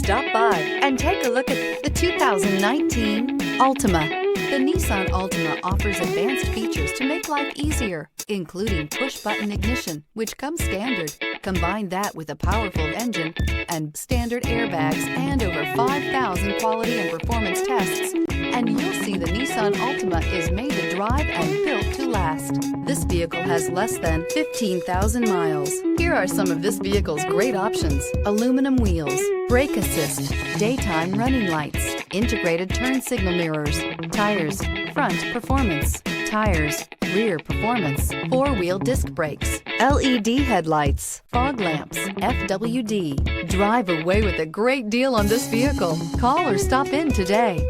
Stop by and take a look at the 2019 Altima. The Nissan Altima offers advanced features to make life easier, including push-button ignition, which comes standard. Combine that with a powerful engine and standard airbags and over 5,000 quality and performance tests, and you'll see the Nissan Altima is made to drive and built to last. This vehicle has less than 15,000 miles. Here are some of this vehicle's great options: aluminum wheels, brake assist, daytime running lights, integrated turn signal mirrors, tires, front performance, tires, rear performance, four-wheel disc brakes, LED headlights, fog lamps, FWD. Drive away with a great deal on this vehicle. Call or stop in today.